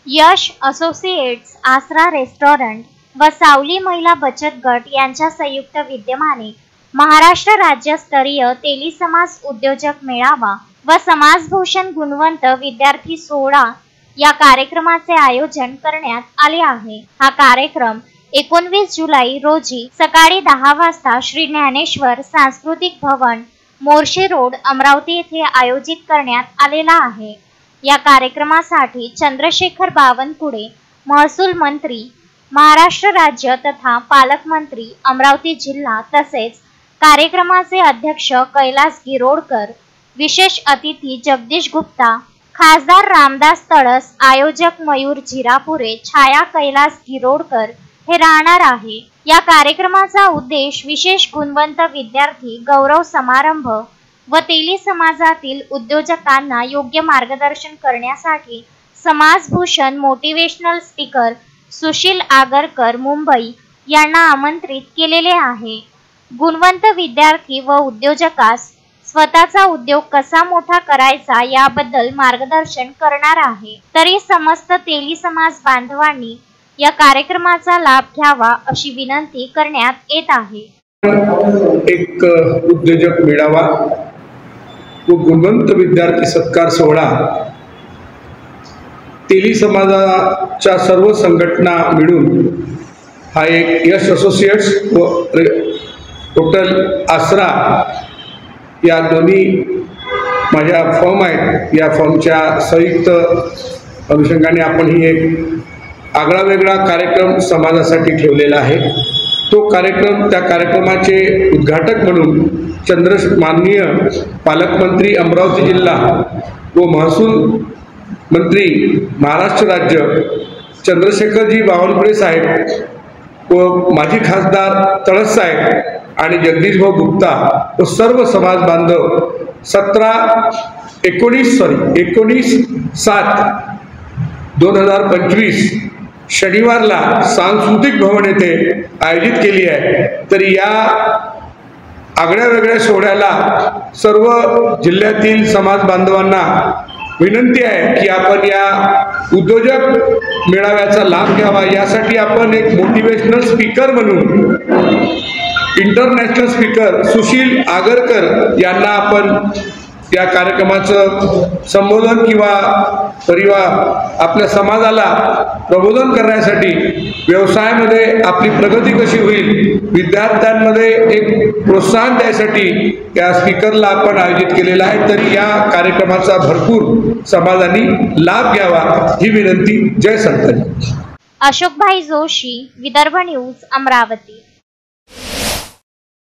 यश associates, आसरा restaurant व सावली महिला बचत गट यांच्या संयुक्त विद्यमाने महाराष्ट्र राज्यस्तरीय तेली समाज उद्योजक मेळावा व समाजभूषण गुणवंत विद्यार्थी सोहळा या कार्यक्रमाचे आयोजन करण्यात आले आहे। हा कार्यक्रम 19 जुलै रोजी सकाळी 10 वाजता श्री ज्ञानेश्वर सांस्कृतिक भवन, मोर्शी रोड, अमरावती येथे आयोजित करण्यात आलेला आहे। या कार्यक्रमासाठी चंद्रशेखर बावनकुळे, महसूल मंत्री, महाराष्ट्र राज्य तथा पालकमंत्री, अमरावती जिल्हा तसेच कार्यक्रमाचे अध्यक्ष कैलास गिरोडकर, विशेष अतिथी जगदीश गुप्ता, खासदार रामदास तळस, आयोजक मयूर झिरापुरे, छाया कैलास गिरोडकर हे राहणार आहे। या कार्यक्रमाचा उद्देश विशेष गुणवंत विद्यार्थी गौरव समारंभ व तेली समाजातील उद्योजकांना योग्य मार्गदर्शन करण्यासाठी समाजभूषण मोटिवेशनल स्पीकर सुशील आगरकर मुंबई यांना आमंत्रित केलेले आहे। गुणवंत विद्यार्थी व उद्योजकास स्वतःचा उद्योग कसा मोठा करायचा याबद्दल मार्गदर्शन करणार आहे। तरी समस्त तेली समाज बांधवांनी या कार्यक्रमाचा लाभ घ्यावा अशी विनंती करण्यात येत आहे। एक उद्योजक मेळावा व गुणवंत विद्यार्थी सत्कार सोहळा तेली समाजाच्या सर्व संघटना मिळून हा एक यश असोसिएट्स व टोटल आसरा या दोन्ही माझ्या फर्म आहेत। या फर्मच्या संयुक्त अनुषंगाने आपण ही एक आगळा वेगळा कार्यक्रम समाजासाठी ठेवलेला आहे। तो कार्यक्रम, त्या कार्यक्रमाचे उद्घाटक म्हणून माननीय पालकमंत्री अमरावती जिल्हा व महसूल मंत्री महाराष्ट्र राज्य चंद्रशेखरजी बावनकुळे साहेब व माजी खासदार तळस साहेब आणि जगदीश भाऊ गुप्ता व सर्व समाज बांधव 19/7/2025 शनिवारला सांस्कृतिक भवन येथे आयोजित केली आहे। तर या आगळ्या वेगळ्या सोहळ्याला सर्व जिल्ह्यातील समाज बांधवांना विनंती आहे की आपण या उद्योजक मेळाव्याचा लाभ घ्यावा। यासाठी आपण एक मोटिवेशनल स्पीकर म्हणून इंटरनॅशनल स्पीकर सुशील आगरकर यांना आपण या कार्यक्रमाचं संबोधन किंवा आपल्या समाजाला प्रबोधन करण्यासाठी व्यवसायामध्ये आपली प्रगती कशी होईल, विद्यार्थ्यांमध्ये एक प्रोत्साहन द्यायसाठी या स्पीकरला आपण आयोजित केलेला आहे। तर या कार्यक्रमाचा भरपूर समाजाने लाभ घ्यावा ही विनंती। जय संताजी। अशोकभाई जोशी, विदर्भ न्यूज, अमरावती।